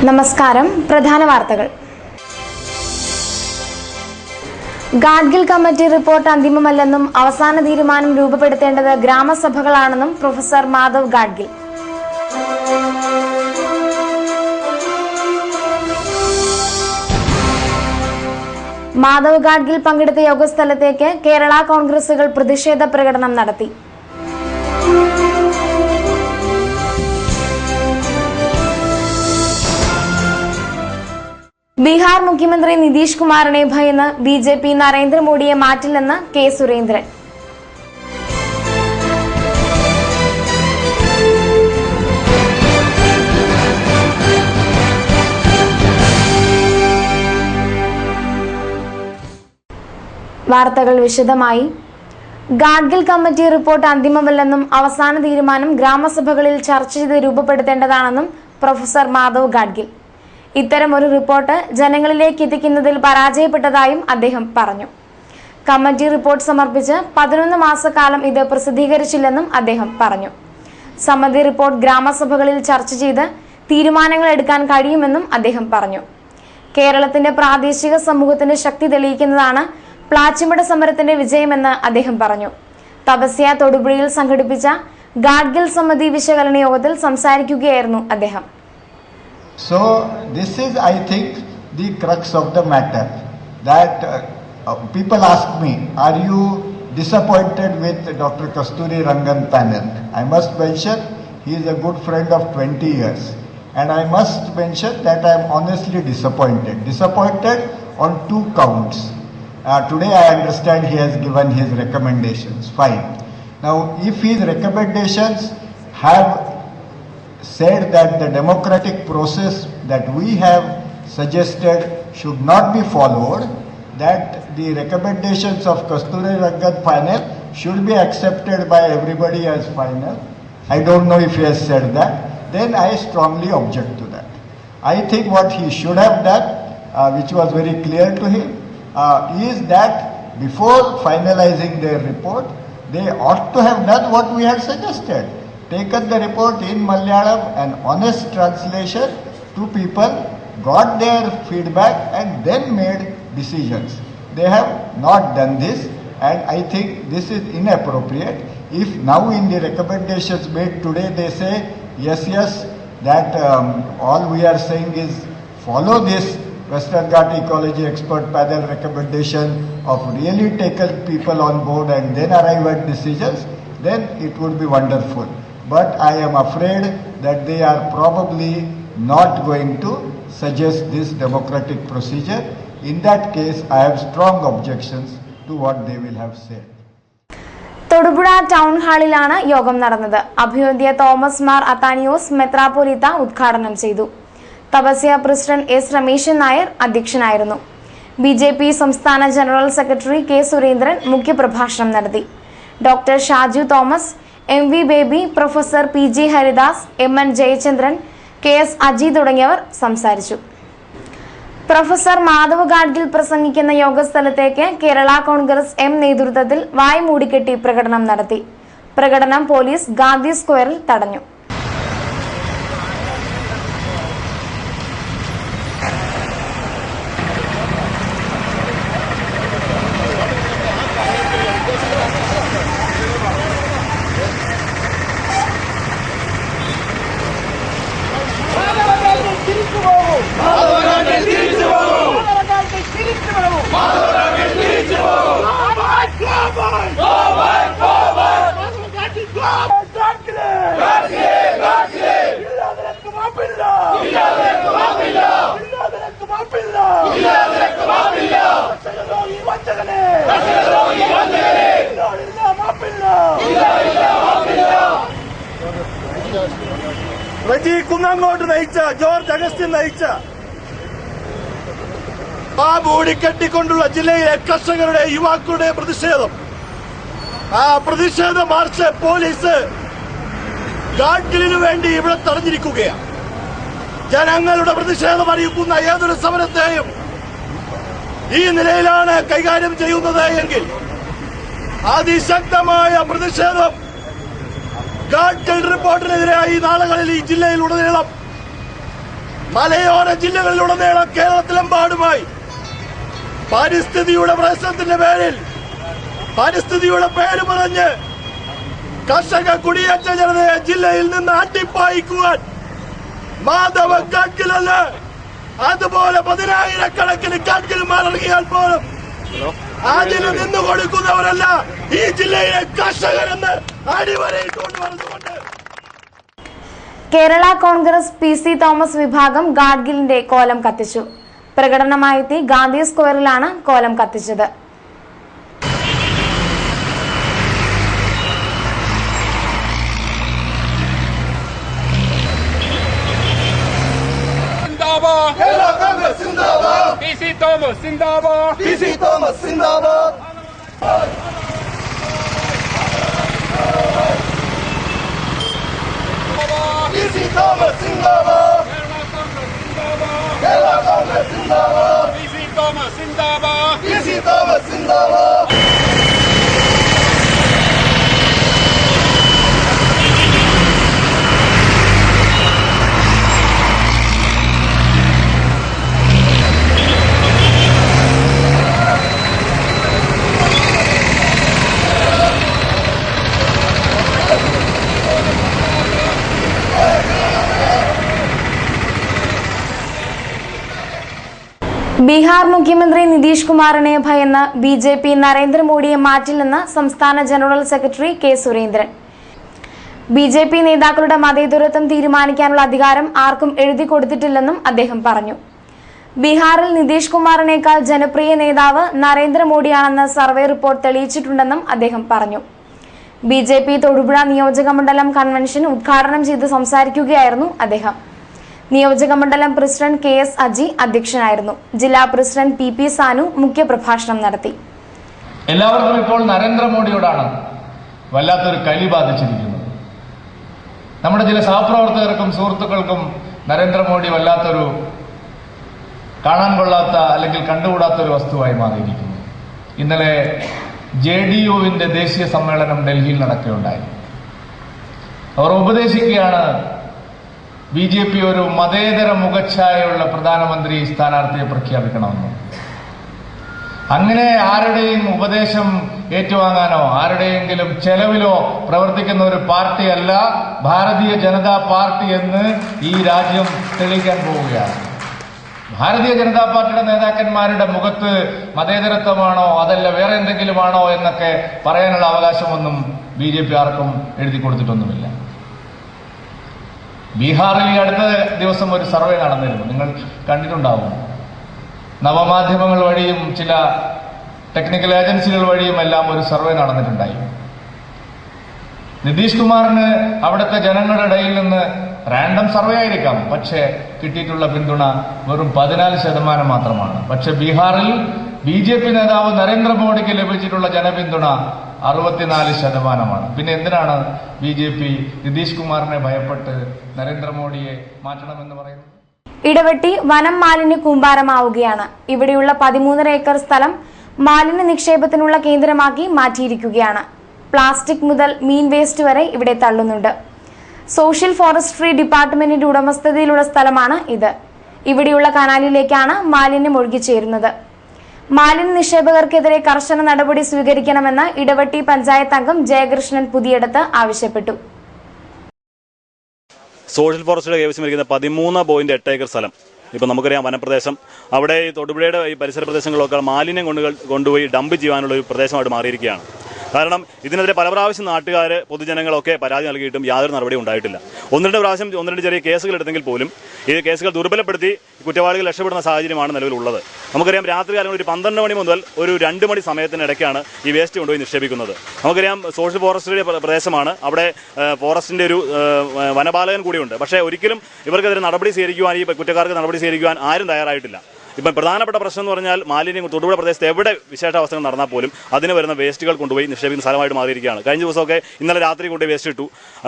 നമസ്കാരം. പ്രധാന വാർത്തകൾ. ഗാഡ്ഗിൽ കമ്മിറ്റി റിപ്പോർട്ട് അന്തിമമല്ലെന്നും അവസാന തീരുമാനം രൂപപ്പെടുത്തേണ്ടത് ഗ്രാമസഭകളാണെന്നും പ്രൊഫസർ മാധവ് ഗാഡ്ഗിൽ. മാധവ് ഗാഡ്ഗിൽ പങ്കെടുത്ത യോഗസ്ഥലത്തേക്ക് കേരള കോൺഗ്രസുകൾ പ്രതിഷേധ പ്രകടനം നടത്തി. ബീഹാർ മുഖ്യമന്ത്രി നിതീഷ് കുമാറിനെ ഭയന്ന് ബിജെപി നരേന്ദ്രമോദിയെ മാറ്റില്ലെന്ന് കെ സുരേന്ദ്രൻ. വാർത്തകൾ വിശദമായി. ഗാഡ്ഗിൽ കമ്മിറ്റി റിപ്പോർട്ട് അന്തിമമല്ലെന്നും അവസാന തീരുമാനം ഗ്രാമസഭകളിൽ ചർച്ച ചെയ്ത് രൂപപ്പെടുത്തേണ്ടതാണെന്നും പ്രൊഫസർ മാധവ് ഗാഡ്ഗിൽ. ഇത്തരം ഒരു റിപ്പോർട്ട് ജനങ്ങളിലേക്ക് എത്തിക്കുന്നതിൽ പരാജയപ്പെട്ടതായും അദ്ദേഹം പറഞ്ഞു. കമ്മിറ്റി റിപ്പോർട്ട് സമർപ്പിച്ച് 11 മാസക്കാലം ഇത് പ്രസിദ്ധീകരിച്ചില്ലെന്നും അദ്ദേഹം പറഞ്ഞു. സമിതി റിപ്പോർട്ട് ഗ്രാമസഭകളിൽ ചർച്ച ചെയ്ത് തീരുമാനങ്ങൾ എടുക്കാൻ കഴിയുമെന്നും അദ്ദേഹം പറഞ്ഞു. കേരളത്തിന്റെ പ്രാദേശിക സമൂഹത്തിന്റെ ശക്തി തെളിയിക്കുന്നതാണ് പ്ലാച്ചിമട സമരത്തിന്റെ വിജയമെന്ന് അദ്ദേഹം പറഞ്ഞു. തപസ്യ തൊടുപുഴയിൽ സംഘടിപ്പിച്ച ഗാഡ്ഗിൽ സമിതി വിശകലന യോഗത്തിൽ സംസാരിക്കുകയായിരുന്നു അദ്ദേഹം. So this is, I think, the crux of the matter, that people ask me, are you disappointed with Dr. Kasturi Rangan panel? I must mention he is a good friend of 20 years, and I must mention that I am honestly disappointed on 2 counts. Today I understand he has given his recommendations, fine. Now if his recommendations have said that the democratic process that we have suggested should not be followed, that the recommendations of Kasturi Rangan panel should be accepted by everybody as final, I don't know if he has said that, then I strongly object to that. I think what he should have done, which was very clear to him, is that before finalizing their report, they ought to have done what we had suggested. Taken the report in Malayalam, an honest translation to people, got their feedback and then made decisions. They have not done this, and I think this is inappropriate. If now in the recommendations made today they say yes that all we are saying is follow this Western Ghat Ecology Expert Panel recommendation of really taking people on board and then arrive at decisions, then it would be wonderful. But I am afraid that they are probably not going to suggest this democratic procedure. In that case, I have strong objections to what they will have said. Thodupuzha town ഹാളിലാണ് യോഗം നടന്നത്. അഭിവന്ദ്യ തോമസ് മാർ അത്താനിയോസ് മെത്രാപ്പൊലീത്ത ഉദ്ഘാടനം ചെയ്തു. Tapasya president S Rameshan Nair അധ്യക്ഷനായിരുന്നു. BJP സംസ്ഥാന general secretary K Surendran മുഖ്യപ്രഭാഷണം നടത്തി. Doctor Shaju Thomas, M V Baby, professor P G Haridas, M N Jayachandran, K S Aji തുടങ്ങിയവർ സംസാരിച്ചു. പ്രൊഫസർ മാധവ് ഗാഡ്ഗിൽ പ്രസംഗിക്കുന്ന യോഗസ്ഥലത്തേക്ക് കേരള കോൺഗ്രസ് എം നേതൃത്വത്തിൽ വായ് മൂടിക്കെട്ടി പ്രകടനം നടത്തി. പ്രകടനം പോലീസ് ഗാന്ധി സ്ക്വയറിൽ തടഞ്ഞു. റജി കുന്നങ്ങോട്ട് നയിച്ച, ജോർജ് അഗസ്റ്റിൻ നയിച്ച ആ മൂടിക്കെട്ടിക്കൊണ്ടുള്ള ജില്ലയിലെ കർഷകരുടെ യുവാക്കളുടെ പ്രതിഷേധം, ആ പ്രതിഷേധ മാർച്ച് പോലീസ് ഗാഡ്ഗിലിനു വേണ്ടി ഇവിടെ തടഞ്ഞിരിക്കുകയാണ്. ജനങ്ങളുടെ പ്രതിഷേധം അറിയിക്കുന്ന ഏതൊരു സമരത്തെയും ഈ നിലയിലാണ് കൈകാര്യം ചെയ്യുന്നത് എങ്കിൽ അതിശക്തമായ പ്രതിഷേധം ഗാഡ്ഗിൽ റിപ്പോർട്ടിനെതിരായി നാളുകളിൽ ഈ ജില്ലയിൽ ഉടനീളം മലയോര ജില്ലകളിലുടനീളം കേരളത്തിലെമ്പാടുമായി പരിസ്ഥിതിയുടെ പ്രശ്നത്തിന്റെ പേരിൽ പരിസ്ഥിതിയുടെ പേര് പറഞ്ഞ് കർഷക കുടിയേറ്റ ജനതയെ ജില്ലയിൽ നിന്ന് അട്ടിപ്പായിക്കുവാൻ മാധവ ഗാഡ്ഗിലല്ല, അതുപോലെ 10,000-കണക്കിന് ഗാഡ്ഗിൽമാർ ഇറങ്ങിയാൽ പോലും അതിന് നിന്ന് കൊടുക്കുന്നവരല്ല ഈ ജില്ലയിലെ കർഷകരെന്ന് അടിവരയിട്ടുകൊണ്ട് പറഞ്ഞുകൊണ്ട് കേരള കോൺഗ്രസ് PC തോമസ് വിഭാഗം ഗാഡ്ഗിലിന്റെ കോലം കത്തിച്ചു. പ്രകടനമായെത്തി ഗാന്ധി സ്ക്വയറിലാണ് കോലം കത്തിച്ചത്. PC Thomas Zindabad. PC Thomas Zindabad. PC Thomas Zindabad. Kerala Congress Zindabad. PC Thomas Zindabad. PC Thomas Zindabad. Bihar മുഖ്യമന്ത്രി നിതീഷ് കുമാറിനെ ഭയന്ന് BJP നരേന്ദ്രമോദിയെ മാറ്റില്ലെന്ന് സംസ്ഥാന general secretary K. Surendran. BJP നേതാക്കളുടെ മതേതരത്വം തീരുമാനിക്കാനുള്ള അധികാരം ആർക്കും എഴുതി കൊടുത്തിട്ടില്ലെന്നും അദ്ദേഹം പറഞ്ഞു. ബീഹാറിൽ നിതീഷ് കുമാറിനേക്കാൾ ജനപ്രിയ നേതാവ് നരേന്ദ്രമോദിയാണെന്ന് സർവേ റിപ്പോർട്ട് തെളിയിച്ചിട്ടുണ്ടെന്നും അദ്ദേഹം പറഞ്ഞു. BJP തൊടുപുഴ നിയോജക മണ്ഡലം കൺവെൻഷൻ ഉദ്ഘാടനം ചെയ്ത് സംസാരിക്കുകയായിരുന്നു അദ്ദേഹം. നിയോജക മണ്ഡലം പ്രസിഡന്റ് KS അജി അധ്യക്ഷനായിരുന്നു. ജില്ലാ പ്രസിഡന്റ് PP സാനു മുഖ്യപ്രഭാഷണം നടത്തി. എല്ലാവർക്കും ഇപ്പോൾ നരേന്ദ്രമോദിയോടാണ് വല്ലാത്തൊരു കലി ബാധിച്ചിരിക്കുന്നത്. നമ്മുടെ ചില സഹപ്രവർത്തകർക്കും സുഹൃത്തുക്കൾക്കും നരേന്ദ്രമോദി വല്ലാത്തൊരു കാണാൻ കൊള്ളാത്ത അല്ലെങ്കിൽ കണ്ടുകൂടാത്തൊരു വസ്തുവായി മാറിയിരിക്കുന്നു. ഇന്നലെ JDUവിന്റെ ദേശീയ സമ്മേളനം ഡൽഹിയിൽ നടക്കുകയുണ്ടായി. അവർ ഉപദേശിക്കുകയാണ് BJP ഒരു മതേതര മുഖച്ഛായയുള്ള പ്രധാനമന്ത്രി സ്ഥാനാർത്ഥിയെ പ്രഖ്യാപിക്കണമെന്ന്. അങ്ങനെ ആരുടെയും ഉപദേശം ഏറ്റുവാങ്ങാനോ ആരുടെയെങ്കിലും ചെലവിലോ പ്രവർത്തിക്കുന്ന ഒരു പാർട്ടിയല്ല ഭാരതീയ ജനതാ പാർട്ടി എന്ന് ഈ രാജ്യം തെളിയിക്കാൻ പോവുകയാണ്. ഭാരതീയ ജനതാ പാർട്ടിയുടെ നേതാക്കന്മാരുടെ മുഖത്ത് മതേതരത്വമാണോ അതല്ല വേറെ എന്തെങ്കിലുമാണോ എന്നൊക്കെ പറയാനുള്ള അവകാശമൊന്നും BJP ആർക്കും എഴുതി കൊടുത്തിട്ടൊന്നുമില്ല. ബീഹാറിൽ ഈ അടുത്ത ദിവസം ഒരു സർവേ നടന്നിരുന്നു, നിങ്ങൾ കണ്ടിട്ടുണ്ടാവും. നവമാധ്യമങ്ങൾ വഴിയും ചില ടെക്നിക്കൽ ഏജൻസികൾ വഴിയും എല്ലാം ഒരു സർവേ നടന്നിട്ടുണ്ടായി. നിതീഷ് കുമാറിന് അവിടുത്തെ ജനങ്ങളുടെ ഇടയിൽ നിന്ന് റാൻഡം സർവേ ആയിരിക്കാം, പക്ഷേ കിട്ടിയിട്ടുള്ള പിന്തുണ വെറും 14% മാത്രമാണ്. പക്ഷെ ബീഹാറിൽ BJP നേതാവ് നരേന്ദ്രമോദിക്ക് ലഭിച്ചിട്ടുള്ള ജനപിന്തുണ 64%. പിന്നെ എന്തിനാണ് BJP നിതീഷ് കുമാറിനെ ഭയപ്പെട്ട് നരേന്ദ്രമോദിയെ മാറ്റണമെന്ന് പറയുന്നത്? ഇടവെട്ടി വനം മാലിന്യ കൂമ്പാരമാവുകയാണ്. ഇവിടെയുള്ള 13 ഏക്കർ സ്ഥലം മാലിന്യ നിക്ഷേപത്തിനുള്ള കേന്ദ്രമാക്കി മാറ്റിയിരിക്കുകയാണ്. പ്ലാസ്റ്റിക് മുതൽ മീൻ വേസ്റ്റ് വരെ ഇവിടെ തള്ളുന്നുണ്ട്. സോഷ്യൽ ഫോറസ്ട്രി ഡിപ്പാർട്ട്മെന്റിന്റെ ഉടമസ്ഥതയിലുള്ള സ്ഥലമാണ് ഇത്. ഇവിടെയുള്ള കനാലിലേക്കാണ് മാലിന്യം ഒഴുകിച്ചേരുന്നത്. മാലിന്യ നിക്ഷേപകർക്കെതിരെ കർശന നടപടി സ്വീകരിക്കണമെന്ന് ഇടവെട്ടി പഞ്ചായത്ത് അംഗം ജയകൃഷ്ണൻ പുതിയടത്ത് ആവശ്യപ്പെട്ടു. സോഷ്യൽ ഫോറസ്റ്റിയുടെ കൈവശം ഇരിക്കുന്ന 13.8 ഏക്കർ സ്ഥലം, ഇപ്പം നമുക്കറിയാം വനപ്രദേശം, അവിടെ ഈ തൊടുപുഴയുടെ ഈ പരിസര പ്രദേശങ്ങളിലൊക്കെ മാലിന്യം കൊണ്ടുപോയി ഡംപ് ചെയ്യാനുള്ള ഒരു പ്രദേശമായിട്ട് മാറിയിരിക്കുകയാണ്. കാരണം ഇതിനെതിരെ പല പ്രാവശ്യം നാട്ടുകാർ പൊതുജനങ്ങളൊക്കെ പരാതി നൽകിയിട്ടും യാതൊരു നടപടിയും ഉണ്ടായിട്ടില്ല. ഒന്ന് രണ്ട് ചെറിയ കേസുകൾ എടുത്തെങ്കിൽ പോലും ഈ കേസുകൾ ദുർബലപ്പെടുത്തി കുറ്റവാളികൾ രക്ഷപ്പെടുന്ന സാഹചര്യമാണ് നിലവിലുള്ളത്. നമുക്കറിയാം രാത്രി കാലങ്ങളിൽ ഒരു 12 മണി മുതൽ ഒരു 2 മണി സമയത്തിനിടയ്ക്കാണ് ഈ വേസ്റ്റ് കൊണ്ടുപോയി നിക്ഷേപിക്കുന്നത്. നമുക്കറിയാം സോഷ്യൽ ഫോറസ്റ്റിയുടെ പ്രദേശമാണ്, അവിടെ ഫോറസ്റ്റിൻ്റെ ഒരു വനപാലകൻ കൂടിയുണ്ട്. പക്ഷേ ഒരിക്കലും ഇവർക്കെതിരെ നടപടി സ്വീകരിക്കുവാൻ, ഈ കുറ്റക്കാർക്ക് നടപടി സ്വീകരിക്കുവാൻ ആരും തയ്യാറായിട്ടില്ല. ഇപ്പം പ്രധാനപ്പെട്ട പ്രശ്നം എന്ന് പറഞ്ഞാൽ മാലിന്യം തൊടുപുഴ പ്രദേശത്ത് എവിടെ വിശേഷാവസ്ഥകൾ നടന്നാൽ പോലും അതിന് വരുന്ന വേസ്റ്റുകൾ കൊണ്ടുപോയി നിക്ഷേപിക്കുന്ന സ്ഥലമായിട്ട് മാറിയിരിക്കുകയാണ്. കഴിഞ്ഞ ദിവസമൊക്കെ ഇന്നലെ രാത്രി കൊണ്ടുപോയി വേസ്റ്റ് ഇട്ടു.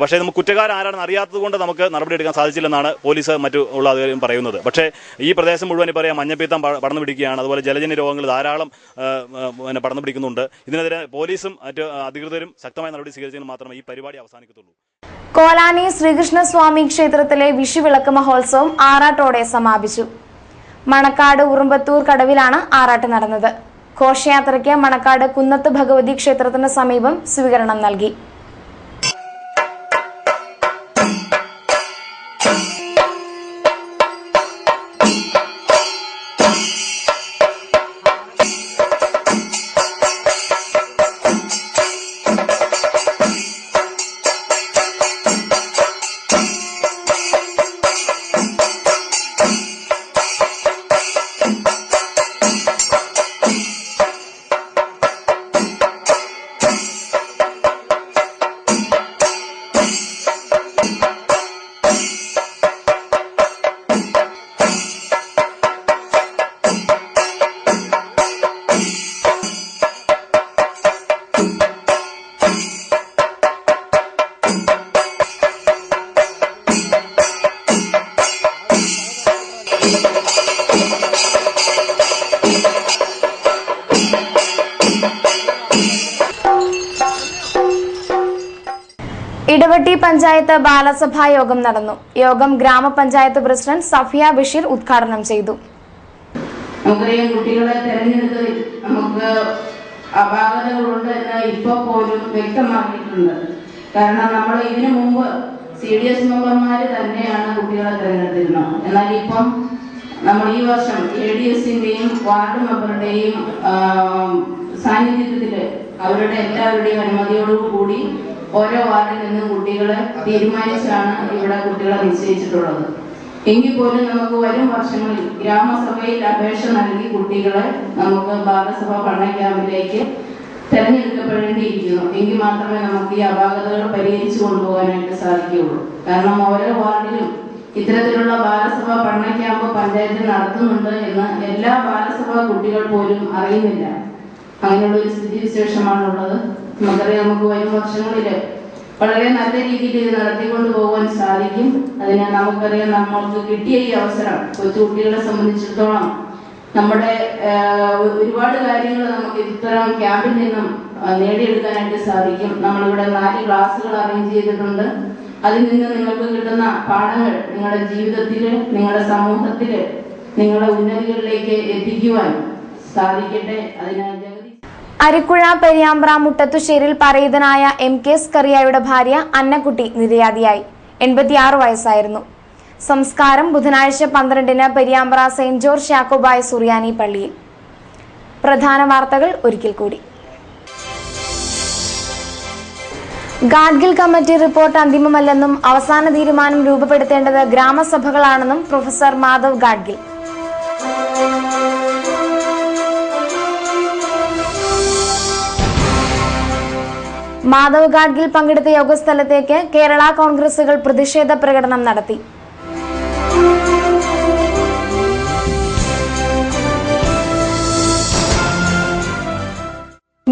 പക്ഷേ നമുക്ക് കുറ്റക്കാരാരാണെന്ന് അറിയാത്തത് കൊണ്ട് നമുക്ക് നടപടി എടുക്കാൻ സാധിച്ചില്ലെന്നാണ് പോലീസ് മറ്റു ഉള്ള അധികാരികൾ പറയുന്നത്. പക്ഷേ ഈ പ്രദേശം മുഴുവൻ ഇപ്പോൾ പറയാം മഞ്ഞപ്പീത്തം പടർന്നു പിടിക്കുകയാണ്. അതുപോലെ ജലജന്യ രോഗങ്ങൾ ധാരാളം പടർന്നു പിടിക്കുന്നുണ്ട്. ഇതിനെതിരെ പോലീസും മറ്റ് അധികൃതരും ശക്തമായ നടപടി സ്വീകരിച്ചെങ്കിൽ മാത്രമേ ഈ പരിപാടി അവസാനിക്കത്തുള്ളൂ. കോലാനി ശ്രീകൃഷ്ണസ്വാമി ക്ഷേത്രത്തിലെ വിഷുവിളക്ക് മഹോത്സവം ആറാട്ടോടെ സമാപിച്ചു. മണക്കാട് ഉറുമ്പത്തൂർ കടവിലാണ് ആറാട്ട് നടന്നത്. ഘോഷയാത്രയ്ക്ക് മണക്കാട് കുന്നത്ത് ഭഗവതി ക്ഷേത്രത്തിന് സമീപം സ്വീകരണം നൽകി. ഇടവട്ടി പഞ്ചായത്ത് ബാലസഭാ യോഗം നടന്നു. യോഗം ഗ്രാമപഞ്ചായത്ത് പ്രസിഡന്റ് സഫിയ ബഷീർ ഉദ്ഘാടനം ചെയ്തു. നമുക്കറിയാം, കുട്ടികളെ തെരഞ്ഞെടുത്ത് നമുക്ക് അപാകതകളുണ്ട് എന്ന് ഇപ്പോൾ പോലും വ്യക്തമാക്കിയിട്ടുണ്ട്. കാരണം നമ്മൾ ഇതിനു മുമ്പ് CDS മെമ്പർമാർ തന്നെയാണ് കുട്ടികളെ തെരഞ്ഞെടുത്തിരുന്നത്. എന്നാൽ ഇപ്പം നമ്മൾ ഈ വർഷം ADS-ന്റെയും വാർഡ് മെമ്പറുടെയും സാന്നിധ്യത്തിൽ അവരുടെ എല്ലാവരുടെയും അനുമതിയോടുകൂടി ഓരോ വാർഡിൽ നിന്നും കുട്ടികളെ തീരുമാനിച്ചാണ് ഇവിടെ കുട്ടികളെ നിശ്ചയിച്ചിട്ടുള്ളത്. എങ്കിൽ പോലും നമുക്ക് വരും വർഷങ്ങളിൽ ഗ്രാമസഭയിൽ അപേക്ഷ നൽകി കുട്ടികളെ നമുക്ക് ബാലസഭ പഠന ക്യാമ്പിലേക്ക് തെരഞ്ഞെടുക്കപ്പെടേണ്ടിയിരിക്കുന്നു. എങ്കിൽ മാത്രമേ നമുക്ക് ഈ അപാകതകൾ പരിഹരിച്ചു കൊണ്ടുപോകാനായിട്ട് സാധിക്കുകയുള്ളൂ. കാരണം ഓരോ വാർഡിലും ഇത്തരത്തിലുള്ള ബാലസഭ പഠന ക്യാമ്പ് പഞ്ചായത്തിൽ നടത്തുന്നുണ്ട് എന്ന് എല്ലാ ബാലസഭ കുട്ടികൾ പോലും അറിയുന്നില്ല. അങ്ങനെയുള്ള ഒരു സ്ഥിതിവിശേഷമാണുള്ളത്. നമുക്കറിയാം, നമുക്ക് വരും വർഷങ്ങളിൽ വളരെ നല്ല രീതിയിൽ ഇത് നടത്തിക്കൊണ്ടു പോകാൻ സാധിക്കും. അതിന് നമുക്കറിയാം, നമ്മൾക്ക് കിട്ടിയ ഈ അവസരം കൊച്ചുകുട്ടികളെ സംബന്ധിച്ചിടത്തോളം നമ്മുടെ ഒരുപാട് കാര്യങ്ങൾ നമുക്ക് ഇത്തരം ക്യാമ്പിൽ നിന്നും നേടിയെടുക്കാനായിട്ട് സാധിക്കും. നമ്മളിവിടെ 4 ക്ലാസ്സുകൾ അറേഞ്ച് ചെയ്തിട്ടുണ്ട്. അതിൽ നിന്ന് നിങ്ങൾക്ക് കിട്ടുന്ന പാഠങ്ങൾ നിങ്ങളുടെ ജീവിതത്തിൽ, നിങ്ങളുടെ സമൂഹത്തിൽ, നിങ്ങളുടെ ഉന്നതികളിലേക്ക് എത്തിക്കുവാൻ സാധിക്കട്ടെ. അതിന് അരിക്കുഴ പെരിയാമ്പ്ര മുട്ടത്തുശ്ശേരിൽ പരേതനായ MK സ്കറിയയുടെ ഭാര്യ അന്നക്കുട്ടി നിര്യാതിയായി. 86 വയസ്സായിരുന്നു. സംസ്കാരം ബുധനാഴ്ച 12-ന് പെരിയാമ്പ്ര സെന്റ് ജോർജ് യാക്കോബായ സുറിയാനി പള്ളിയിൽ. പ്രധാന വാർത്തകൾ ഒരിക്കൽ കൂടി. ഗാഡ്ഗിൽ കമ്മിറ്റി റിപ്പോർട്ട് അന്തിമമല്ലെന്നും അവസാന തീരുമാനം രൂപപ്പെടുത്തേണ്ടത് ഗ്രാമസഭകളാണെന്നും പ്രൊഫസർ മാധവ് ഗാഡ്ഗിൽ. മാധവ് ഗാഡ്ഗിൽ പങ്കെടുത്ത യോഗസ്ഥലത്തേക്ക് കേരള കോൺഗ്രസുകൾ പ്രതിഷേധ പ്രകടനം നടത്തി.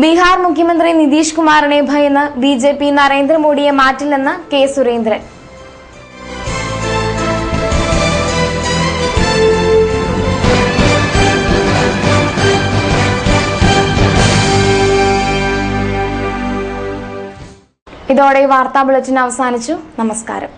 ബീഹാർ മുഖ്യമന്ത്രി നിതീഷ് കുമാറിനെ ഭയന്ന് BJP നരേന്ദ്രമോദിയെ മാറ്റില്ലെന്ന് K. സുരേന്ദ്രൻ. ഇതോടെ വാർത്താ ബുള്ളറ്റിൻ അവസാനിച്ചു. നമസ്കാരം.